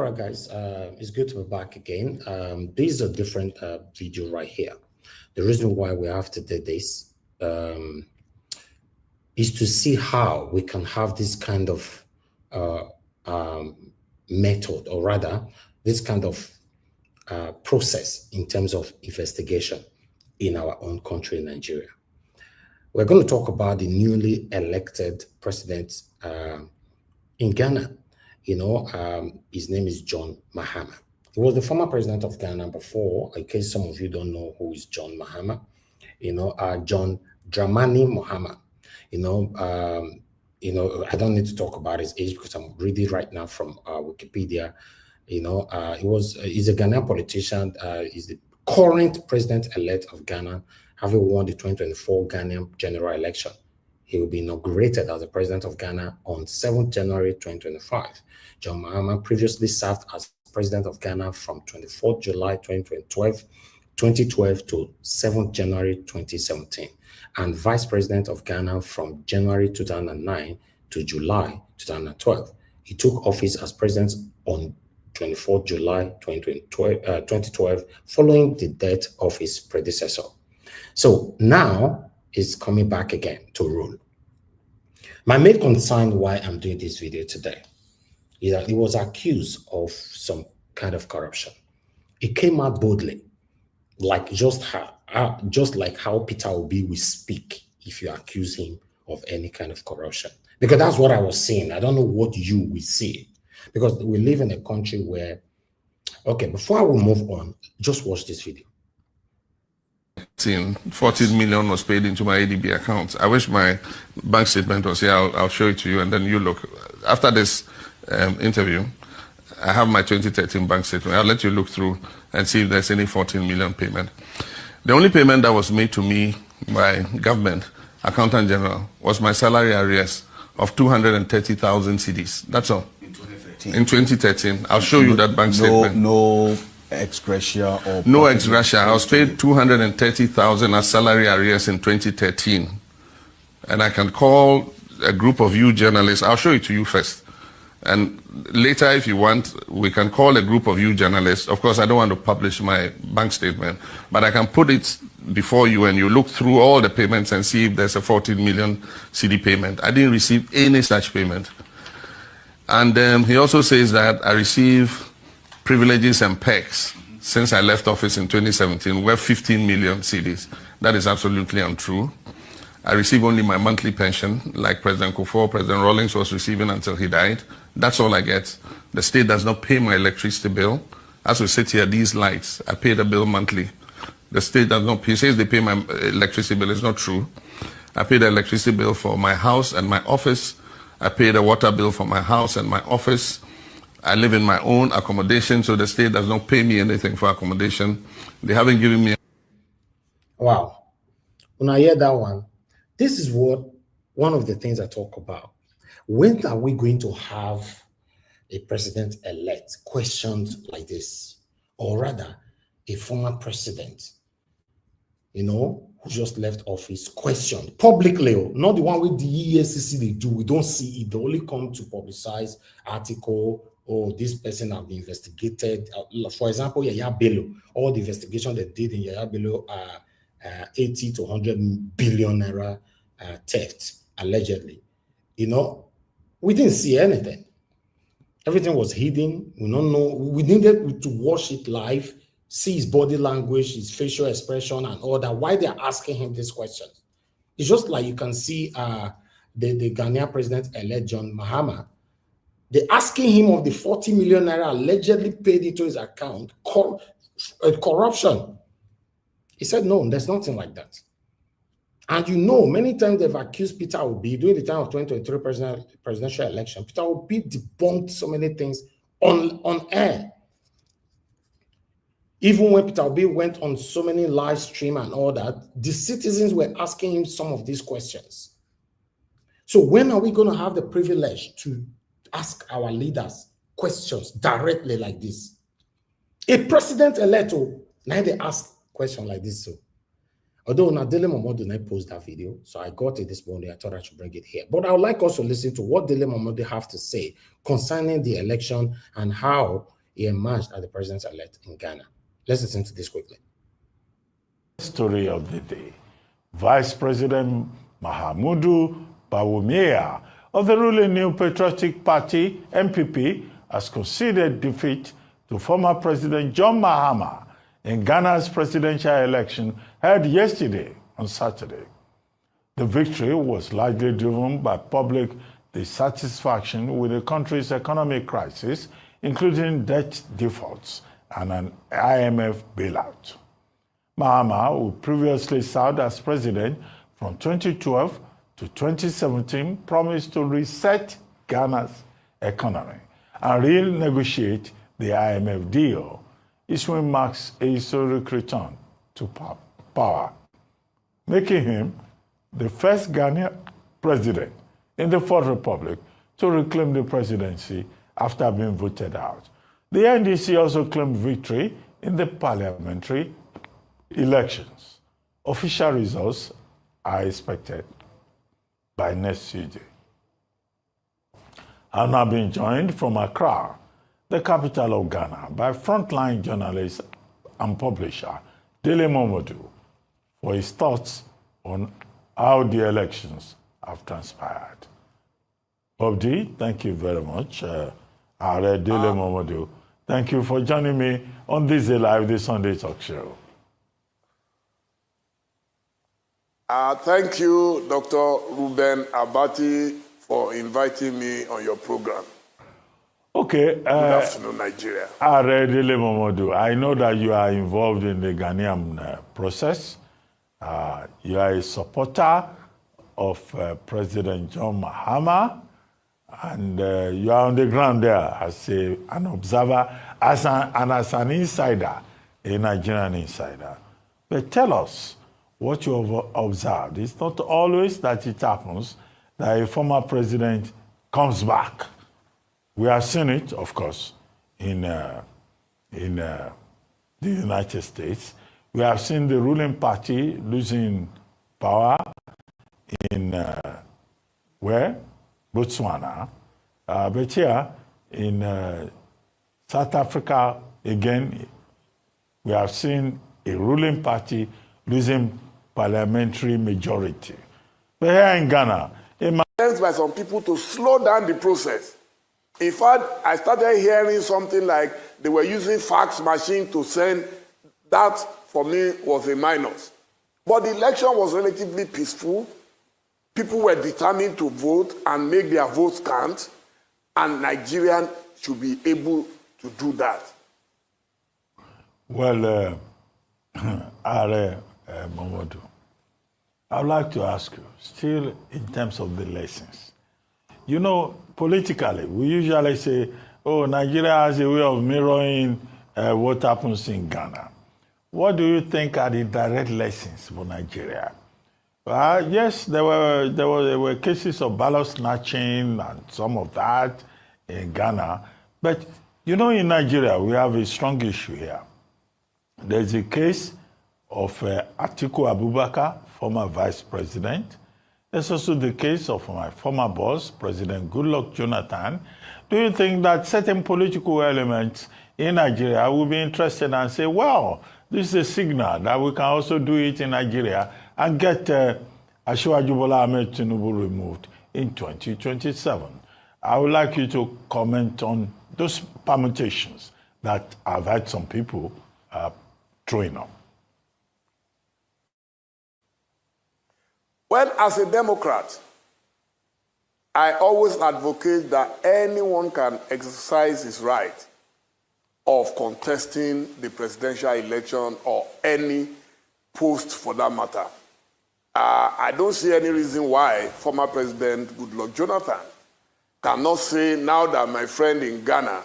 right, guys, it's good to be back again. This is a different video right here. The reason why we have to do this is to see how we can have this kind of method, or rather, this kind of process in terms of investigation in our own country, Nigeria. We're going to talk about the newly elected president in Ghana. You know, his name is John Mahama. He was the former president of Ghana before, in case some of you don't know who is John Mahama. You know, John Dramani Mahama. You know, I don't need to talk about his age because I'm reading right now from Wikipedia. You know, he's a Ghanaian politician. He's the current president-elect of Ghana, having won the 2024 Ghanaian general election. He will be inaugurated as the president of Ghana on 7th January 2025. John Mahama previously served as president of Ghana from 24th July 2012 to 7th January 2017, and vice president of Ghana from January 2009 to July 2012. He took office as president on 24th July 2012, following the death of his predecessor. So now he's coming back again to rule. My main concern why I'm doing this video today is that he was accused of some kind of corruption. He came out boldly, like just like how Peter Obi will speak if you accuse him of any kind of corruption. Because that's what I was saying. I don't know what you will see. Because we live in a country where, okay, before I will move on, just watch this video. 14 million was paid into my ADB account. I wish my bank statement was here. I'll show it to you, and then you look. After this interview, I have my 2013 bank statement. I'll let you look through and see if there's any 14 million payment. The only payment that was made to me by government, accountant general, was my salary arrears of 230,000 cedis. That's all. In 2013. I'll show you that bank statement. No ex gratia or... No ex gratia. I was paid 230,000 as salary arrears in 2013. And I can call a group of you journalists. I'll show it to you first. And later, if you want, we can call a group of you journalists. Of course, I don't want to publish my bank statement, but I can put it before you and you look through all the payments and see if there's a 14 million CD payment. I didn't receive any such payment. And he also says that I receive privileges and perks since I left office in 2017, worth 15 million CDs. That is absolutely untrue. I receive only my monthly pension, like President Kufuor, President Rawlings was receiving until he died. That's all I get. The state does not pay my electricity bill. As we sit here, these lights, I pay the bill monthly. The state does not pay. He says they pay my electricity bill. It's not true. I pay the electricity bill for my house and my office. I pay the water bill for my house and my office. I live in my own accommodation, so the state does not pay me anything for accommodation. They haven't given me... Wow. When I hear that one, this is one of the things I talk about. When are we going to have a president-elect questioned like this? Or rather, a former president, you know, who just left office, questioned publicly, not the one with the ESCC they do. We don't see it. They only come to publicize article, oh, this person have been investigated. For example, Yaya Bello, all the investigation they did in Yaya Bello are 80 to 100 billion naira theft, allegedly. You know, we didn't see anything. Everything was hidden. We don't know. We needed to watch it live, see his body language, his facial expression, and all that. Why they're asking him these questions? It's just like you can see the Ghanaian president-elect John Mahama. They're asking him of the 40 million naira allegedly paid into his account, corruption. He said, no, there's nothing like that. And you know, many times they've accused Peter Obi during the time of 2023 presidential election. Peter Obi debunked so many things on air. Even when Peter Obi went on so many live stream and all that, the citizens were asking him some of these questions. So when are we going to have the privilege to ask our leaders questions directly like this? A president-elect, now they ask questions like this. So, although Dele Momodu did not post that video, so I got it this morning. I thought I should bring it here. But I would like also to listen to what Dele Momodu have to say concerning the election and how he emerged as the president-elect in Ghana. Let's listen to this quickly. Story of the day. Vice President Mahamudu Bawumia of the ruling New Patriotic Party, NPP, has conceded defeat to former President John Mahama in Ghana's presidential election held yesterday on Saturday. The victory was largely driven by public dissatisfaction with the country's economic crisis, including debt defaults and an IMF bailout. Mahama, who previously served as president from 2012 to 2017, promised to reset Ghana's economy and renegotiate the IMF deal. This win marks a historic return to power, making him the first Ghanaian president in the Fourth Republic to reclaim the presidency after being voted out. The NDC also claimed victory in the parliamentary elections. Official results are expected by next Tuesday. I'm now being joined from Accra, the capital of Ghana, by frontline journalist and publisher Dele Momodu for his thoughts on how the elections have transpired. Bob D, thank you very much. Dele Momodu, thank you for joining me on this Day Live, this Sunday Talk Show. Thank you, Dr. Ruben Abati, for inviting me on your program. Okay. Good afternoon, Nigeria. Dele Momodu, I know that you are involved in the Ghanaian process. You are a supporter of President John Mahama, and you are on the ground there as an observer, as an insider, a Nigerian insider. But tell us what you have observed. It's not always that it happens that a former president comes back. We have seen it, of course, in the United States. We have seen the ruling party losing power in Botswana. But here in South Africa, again, we have seen a ruling party losing parliamentary majority. But here in Ghana, by some people to slow down the process. In fact, I started hearing something like they were using fax machine to send. That, for me, was a minus. But the election was relatively peaceful. People were determined to vote and make their votes count, and Nigerians should be able to do that. Well, Momodu, I'd like to ask you, still in terms of the lessons. You know, politically, we usually say, oh, Nigeria has a way of mirroring what happens in Ghana. What do you think are the direct lessons for Nigeria? Yes, there were cases of ballot snatching and some of that in Ghana. But, you know, in Nigeria, we have a strong issue here. There's a case of Atiku Abubakar, former vice president. There's also the case of my former boss, President Goodluck Jonathan. Do you think that certain political elements in Nigeria will be interested and say, well, this is a signal that we can also do it in Nigeria and get Asiwaju Bola Ahmed Tinubu removed in 2027? I would like you to comment on those permutations that I've had some people throwing up. Well, as a Democrat, I always advocate that anyone can exercise his right of contesting the presidential election or any post for that matter. I don't see any reason why former President Goodluck Jonathan cannot say, now that my friend in Ghana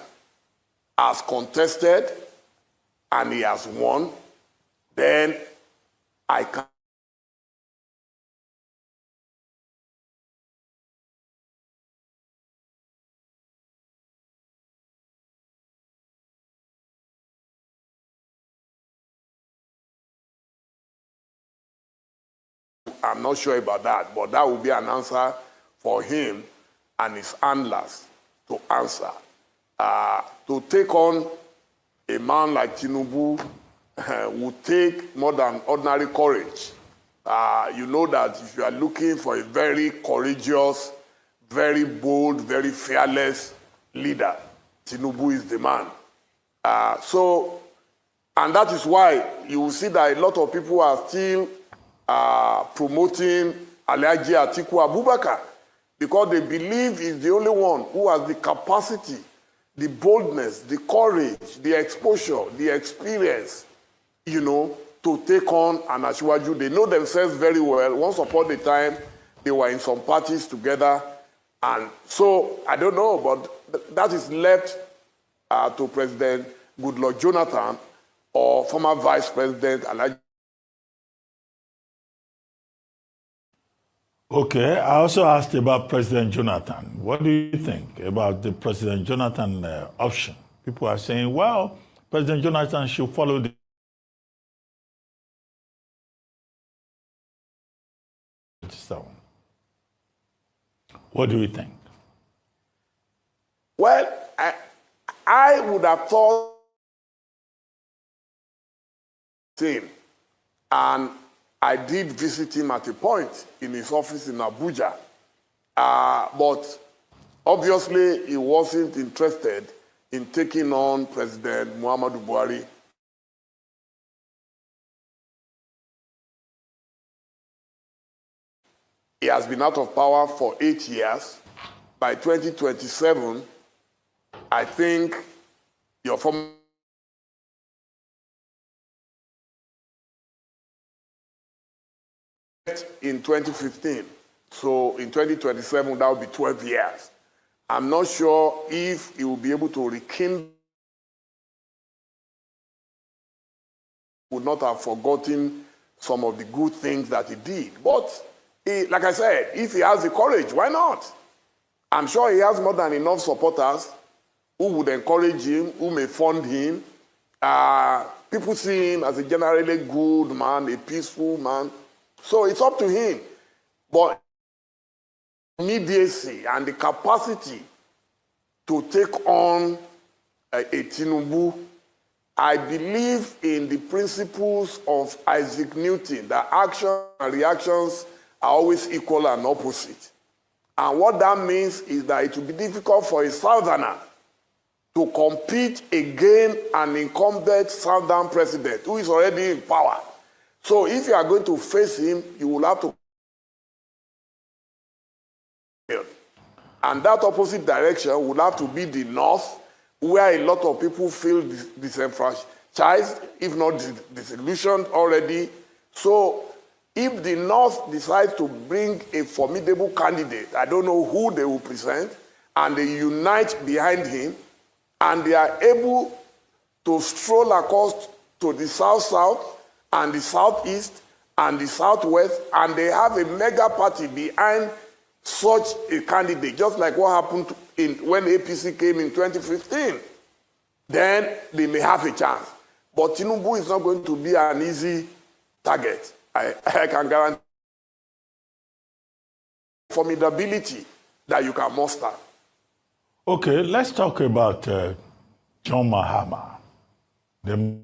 has contested and he has won, then I can. I'm not sure about that, but that will be an answer for him and his handlers to answer. To take on a man like Tinubu would take more than ordinary courage. You know that if you are looking for a very courageous, very bold, very fearless leader, Tinubu is the man. And that is why you will see that a lot of people are still promoting Alhaji Atiku Abubakar, because they believe he's the only one who has the capacity, the boldness, the courage, the exposure, the experience, you know, to take on an Asiwaju. They know themselves very well. Once upon a time, they were in some parties together. And so, I don't know, but that is left to President Goodluck Jonathan or former Vice President Alhaji. Okay, I also asked about President Jonathan. What do you think about the President Jonathan option? People are saying, well, President Jonathan should follow the What do you think? Well, I would have thought him, and I did visit him at a point in his office in Abuja, but obviously he wasn't interested in taking on President Muhammadu Buhari. He has been out of power for 8 years. By 2027, I think your former in 2015. So in 2027, that will be 12 years. I'm not sure if he will be able to rekindle, would not have forgotten some of the good things that he did. But like I said, if he has the courage, why not? I'm sure he has more than enough supporters who would encourage him, who may fund him. People see him as a generally good man, a peaceful man. So it's up to him. But immediacy and the capacity to take on a Tinubu, I believe in the principles of Isaac Newton, that action and reactions are always equal and opposite. And what that means is that it will be difficult for a southerner to compete against an incumbent southern president who is already in power. So if you are going to face him, you will have to. And that opposite direction will have to be the north, where a lot of people feel disenfranchised, if not disillusioned already. So if the North decides to bring a formidable candidate, I don't know who they will present, and they unite behind him, and they are able to stroll across to the south-south, and the southeast, and the southwest, and they have a mega party behind such a candidate, just like what happened when APC came in 2015, then they may have a chance. But Tinubu is not going to be an easy target. I can guarantee formidability that you can muster. Okay, let's talk about John Mahama, the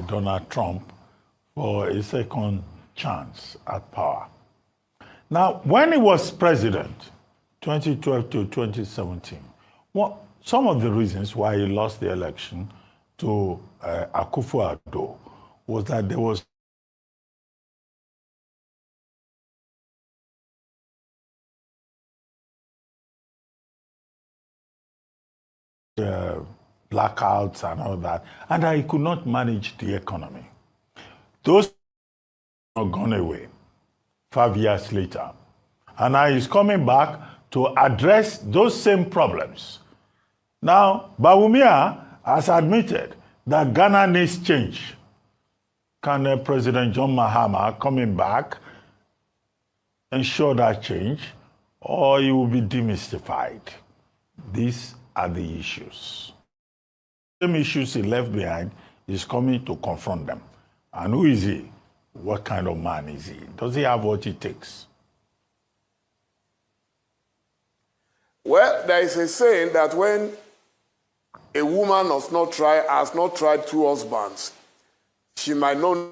Donald Trump, for a second chance at power. Now, when he was president, 2012 to 2017, some of the reasons why he lost the election to Akufo-Addo was that there was blackouts and all that, and that he could not manage the economy. Those are gone away 5 years later. And now he's coming back to address those same problems. Now, Bawumia has admitted that Ghana needs change. Can President John Mahama coming back ensure that change, or he will be demystified? These are the issues. The same issues he left behind, he's coming to confront them. And who is he? What kind of man is he? Does he have what it takes? Well, there is a saying that when a woman has not tried two husbands, she might not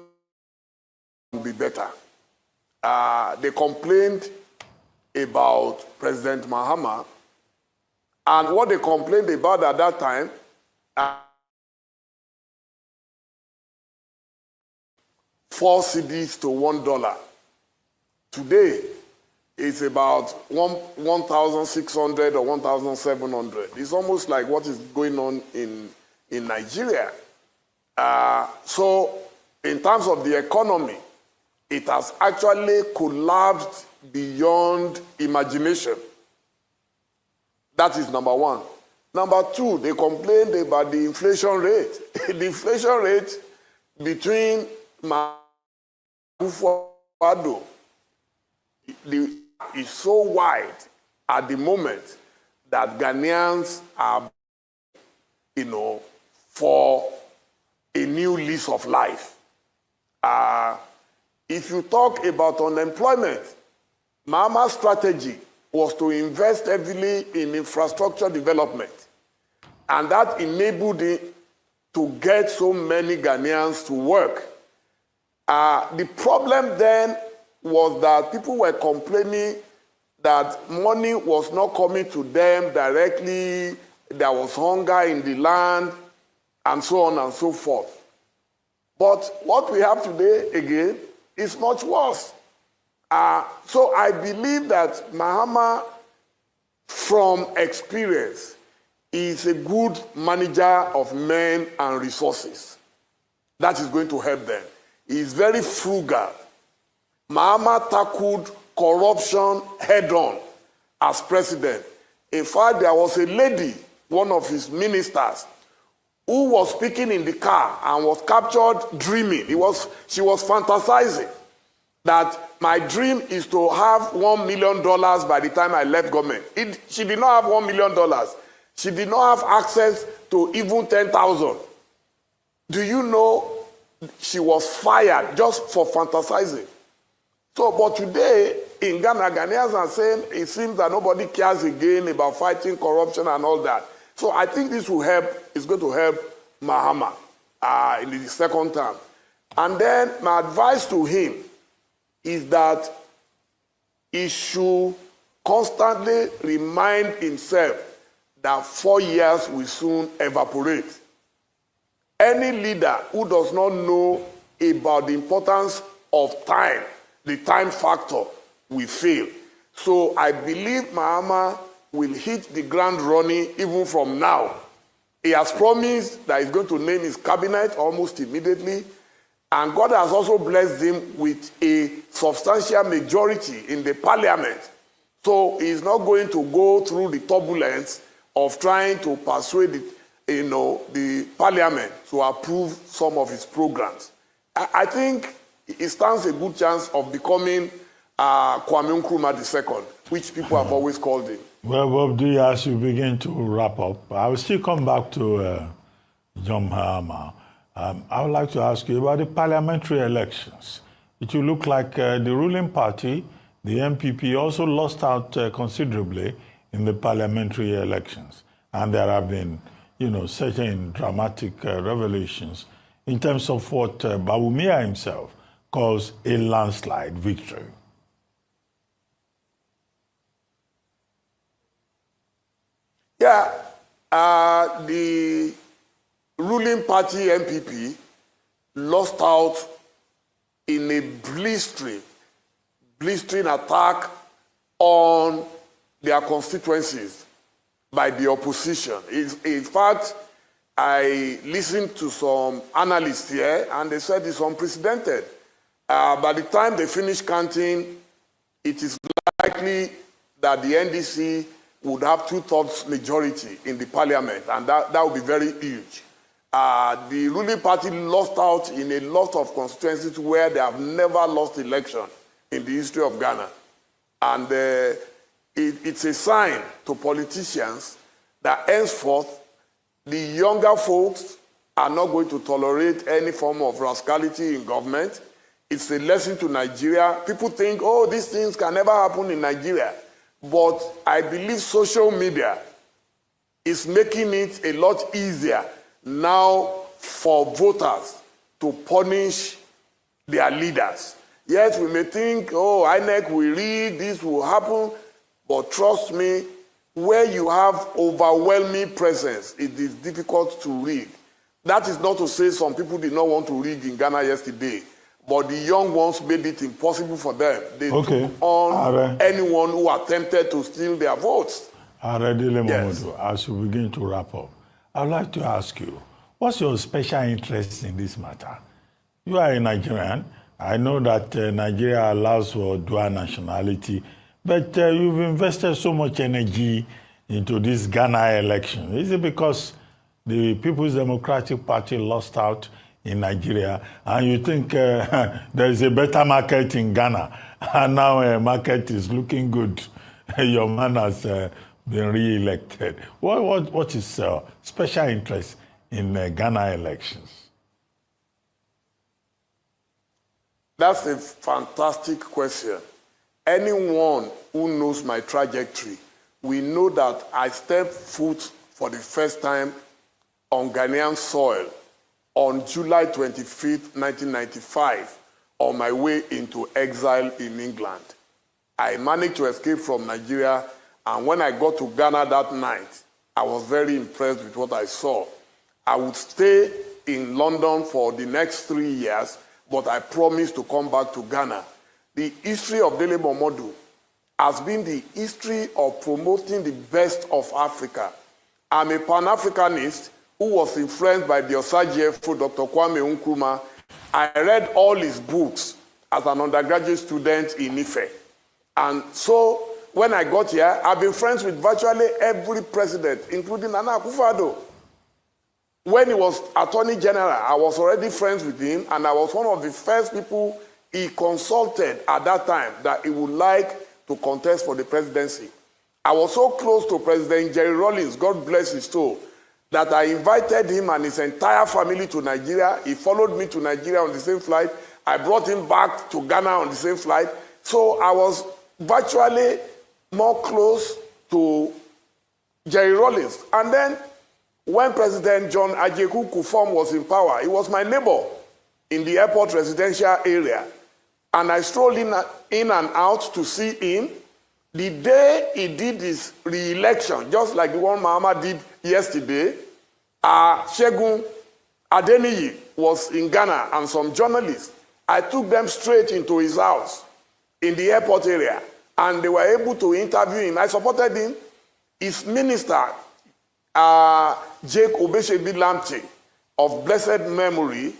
be better. They complained about President Mahama, and what they complained about at that time, 4 cedis to $1. Today, it's about 1,600 or 1,700. It's almost like what is going on in Nigeria. So, in terms of the economy, it has actually collapsed beyond imagination. That is number one. Number two, they complained about the inflation rate. The inflation rate between Mahama is so wide at the moment that Ghanaians are, for a new lease of life. If you talk about unemployment, Mahama's strategy was to invest heavily in infrastructure development. And that enabled it to get so many Ghanaians to work. The problem then was that people were complaining that money was not coming to them directly, there was hunger in the land, and so on and so forth. But what we have today, again, is much worse. So I believe that Mahama, from experience, is a good manager of men and resources. That is going to help them. He is very frugal. Mahama tackled corruption head-on as president. In fact, there was a lady, one of his ministers, who was speaking in the car and was captured dreaming. She was fantasizing that my dream is to have $1 million by the time I left government. She did not have $1 million. She did not have access to even 10,000. Do you know she was fired just for fantasizing? So, but today in Ghana, Ghanaians are saying it seems that nobody cares again about fighting corruption and all that. So I think this will help, it's going to help Mahama in the second term. And then my advice to him is that he should constantly remind himself that 4 years will soon evaporate. Any leader who does not know about the importance of time, the time factor, will fail. So I believe Mahama will hit the ground running even from now. He has promised that he's going to name his cabinet almost immediately. And God has also blessed him with a substantial majority in the parliament. So he's not going to go through the turbulence of trying to persuade the parliament to approve some of his programs. I think he stands a good chance of becoming Kwame Nkrumah II, which people have always called him. Well, Bob D, as you begin to wrap up, I will still come back to John Mahama. I would like to ask you about the parliamentary elections. It will look like the ruling party, the MPP, also lost out considerably in the parliamentary elections. And there have been, certain dramatic revelations in terms of what Bawumia himself calls a landslide victory. Yeah, the ruling party MPP lost out in a blistering attack on their constituencies by the opposition. In fact, I listened to some analysts here and they said it's unprecedented. By the time they finish counting, it is likely that the NDC would have 2/3 majority in the parliament, and that would be very huge. The ruling party lost out in a lot of constituencies where they have never lost election in the history of Ghana. And it's a sign to politicians that henceforth the younger folks are not going to tolerate any form of rascality in government. It's a lesson to Nigeria. People think, oh, these things can never happen in Nigeria. But I believe social media is making it a lot easier now for voters to punish their leaders. Yes, we may think, oh, INEC will read, this will happen, but trust me, where you have overwhelming presence, it is difficult to read. That is not to say some people did not want to read in Ghana yesterday, but the young ones made it impossible for them. They took on anyone who attempted to steal their votes. Yes. As we begin to wrap up, I'd like to ask you, what's your special interest in this matter? You are a Nigerian. I know that Nigeria allows for dual nationality, but you've invested so much energy into this Ghana election. Is it because the People's Democratic Party lost out in Nigeria and you think there's a better market in Ghana and now market is looking good? Your man has been re-elected. What is special interest in Ghana elections? That's a fantastic question. Anyone who knows my trajectory, we know that I stepped foot for the first time on Ghanaian soil on July 25th, 1995, on my way into exile in England. I managed to escape from Nigeria, and when I got to Ghana that night, I was very impressed with what I saw. I would stay in London for the next 3 years, but I promised to come back to Ghana. The history of Dele Momodu has been the history of promoting the best of Africa. I'm a Pan-Africanist who was influenced by the Osagyefo, Dr. Kwame Nkrumah. I read all his books as an undergraduate student in Ife. And so when I got here, I've been friends with virtually every president, including Nana Akufo-Addo. When he was Attorney General, I was already friends with him, and I was one of the first people he consulted at that time that he would like to contest for the presidency. I was so close to President Jerry Rawlings, God bless his soul, that I invited him and his entire family to Nigeria. He followed me to Nigeria on the same flight. I brought him back to Ghana on the same flight. So I was virtually more close to Jerry Rawlings. And then when President John Ajeku Kufom was in power, he was my neighbor in the airport residential area. And I strolled in and out to see him. The day he did his re-election, just like the one Mahama did yesterday, Segun Adeniyi was in Ghana and some journalists. I took them straight into his house in the airport area, and they were able to interview him. I supported him. His minister, Jake Obeshebi Lamte, of blessed memory,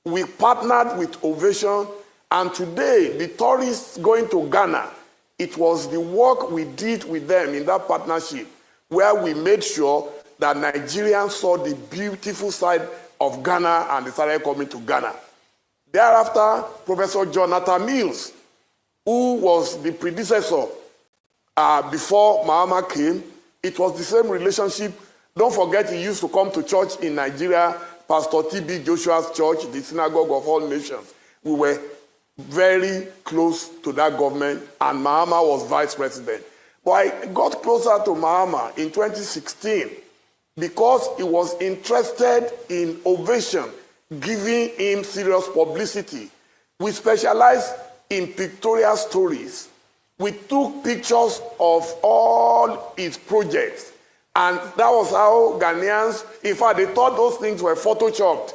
we partnered with Ovation, and today the tourists going to Ghana, it was the work we did with them in that partnership where we made sure that Nigerians saw the beautiful side of Ghana and they started coming to Ghana. Thereafter, Professor Jonathan Mills, who was the predecessor before Mahama came, it was the same relationship. Don't forget, he used to come to church in Nigeria, Pastor T.B. Joshua's church, the Synagogue of All Nations. We were very close to that government, and Mahama was vice president. But I got closer to Mahama in 2016 because he was interested in Ovation, giving him serious publicity. We specialized in pictorial stories. We took pictures of all his projects, and that was how Ghanaians, in fact, they thought those things were photoshopped.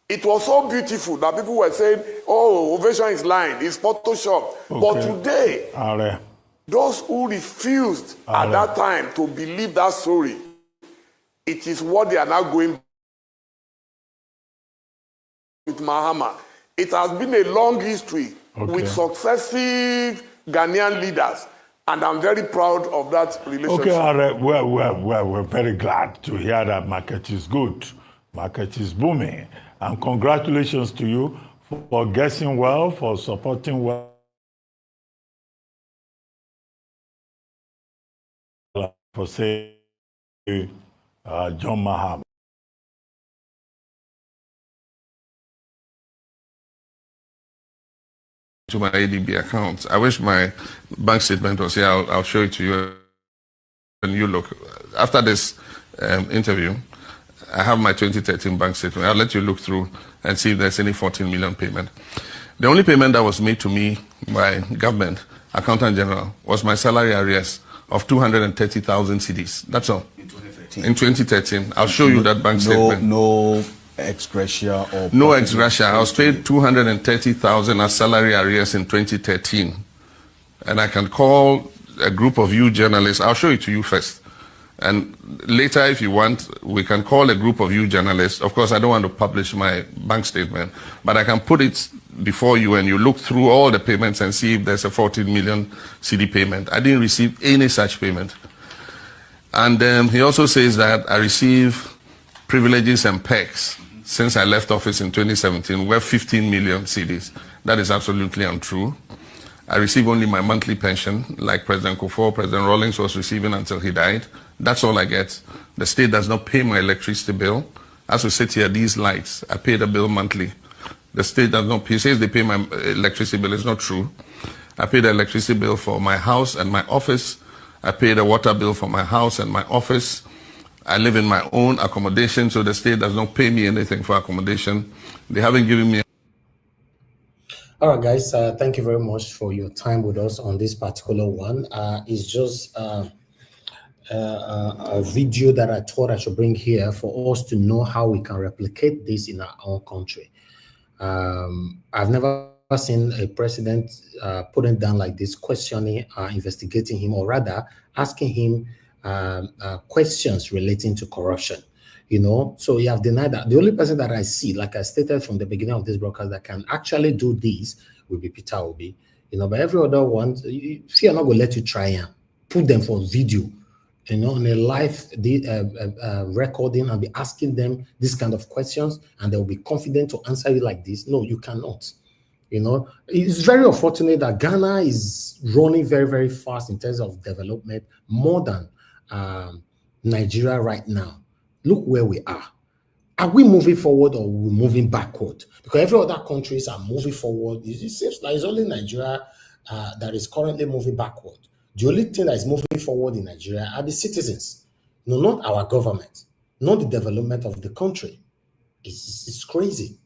It was so beautiful that people were saying, oh, Ovation is lying, it's photoshopped. Okay. But today, those who refused at that time to believe that story, it is what they are now going with Mahama. It has been a long history with successive Ghanaian leaders, and I'm very proud of that relationship. Okay, we're very glad to hear that market is good, market is booming. And congratulations to you for guessing well, for supporting well, for saying John Mahama. To my ADB account. I wish my bank statement was here. I'll show it to you when you look. After this, interview, I have my 2013 bank statement. I'll let you look through and see if there's any 14 million payment. The only payment that was made to me by government, Accountant General, was my salary arrears of 230,000 cedis. That's all. In 2013. I'll show you that bank statement. No ex gratia or... No ex gratia. I was paid 230,000 as salary arrears in 2013. And I can call a group of you journalists. I'll show it to you first. And later, if you want, we can call a group of you journalists. Of course, I don't want to publish my bank statement, but I can put it before you and you look through all the payments and see if there's a 14 million CD payment. I didn't receive any such payment. And he also says that I receive privileges and perks since I left office in 2017, worth 15 million CDs. That is absolutely untrue. I receive only my monthly pension, like President Kufuor, President Rawlings was receiving until he died. That's all I get. The state does not pay my electricity bill. As we sit here, these lights, I pay the bill monthly. The state does not pay. He says they pay my electricity bill. It's not true. I pay the electricity bill for my house and my office. I pay the water bill for my house and my office. I live in my own accommodation, so the state does not pay me anything for accommodation. They haven't given me... All right, guys, thank you very much for your time with us on this particular one. It's just a video that I thought I should bring here for us to know how we can replicate this in our own country. I've never seen a president putting down like this, questioning, investigating him, or rather asking him questions relating to corruption. You know, so you have denied that. The only person that I see, like I stated from the beginning of this broadcast, that can actually do this will be Peter Obi. You know, but every other one, fear not going to let you try and put them for video, you know, on a live recording and be asking them this kind of questions, and they will be confident to answer you like this. No, you cannot. You know, it's very unfortunate that Ghana is running very, very fast in terms of development, more than Nigeria right now. Look where we are. Are we moving forward or are we moving backward? Because every other countries are moving forward. It seems like it's only Nigeria that is currently moving backward. The only thing that is moving forward in Nigeria are the citizens. No, not our government, not the development of the country. It's crazy.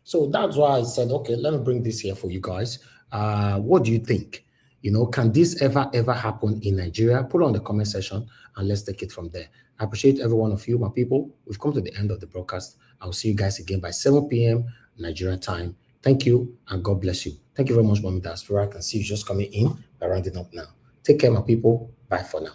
So that's why I said, okay, let me bring this here for you guys. What do you think? You know, can this ever happen in Nigeria? Put it on the comment section and let's take it from there. I appreciate every one of you, my people. We've come to the end of the broadcast. I'll see you guys again by 7 p.m. Nigerian time. Thank you and God bless you. Thank you very much, Mommy Diaspora. I can see you just coming in by rounding up now. Take care, my people. Bye for now.